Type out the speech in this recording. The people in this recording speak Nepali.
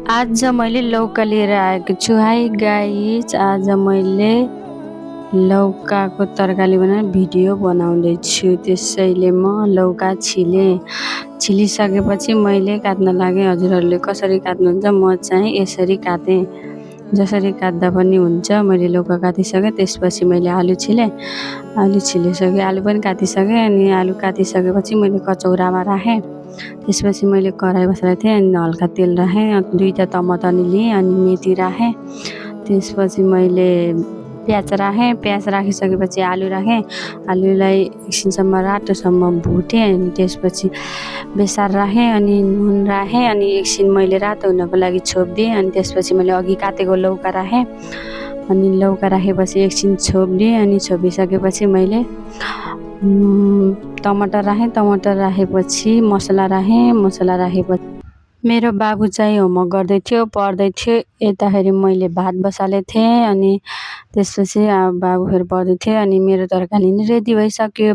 आज मैले लौका लिएर आएको छु। हाई गाइज, आज मैले लौकाको तरकारी बनाएर भिडियो बनाउँदैछु। त्यसैले म लौका छिलिसकेपछि मैले काट्न लागेँ। हजुरहरूले कसरी काट्नुहुन्छ? म चाहिँ यसरी काटेँ, जसरी काट्दा पनि हुन्छ। मैले लौका काटिसकेँ, त्यसपछि मैले आलु छिलेँ। आलु छिलिसकेँ, आलु पनि काटिसकेँ। अनि आलु काटिसकेपछि मैले कचौरामा राखेँ। त्यसपछि मैले कराई बसालेको थिएँ अनि हल्का तेल राखेँ, 2टा टमाटर लिएँ अनि मेथी राखेँ। त्यसपछि मैले प्याज राखेँ, प्याज राखिसकेपछि आलु राखेँ। आलुलाई एकछिनसम्म रातोसम्म भुटेँ अनि त्यसपछि बेसार राखेँ अनि नुन राखेँ अनि एकछिन मैले रातो हुनको लागि छोपिदिएँ। अनि त्यसपछि मैले अघि काटेको लौका राखेँ अनि लौका राखेपछि एकछिन छोपिदिएँ। अनि छोपिसकेपछि मैले टमाटर राखेँ। टमाटर राखेपछि मसला राखेँ। मसला राखेपछि मेरो बाबु चाहिँ होमवर्क गर्दै थियो, पढ्दै थियो। यताखेरि मैले भात बसालेको थिएँ अनि त्यसपछि बाबु फेरि पढ्दै थियो अनि मेरो तरकारी नि रेडी भइसक्यो।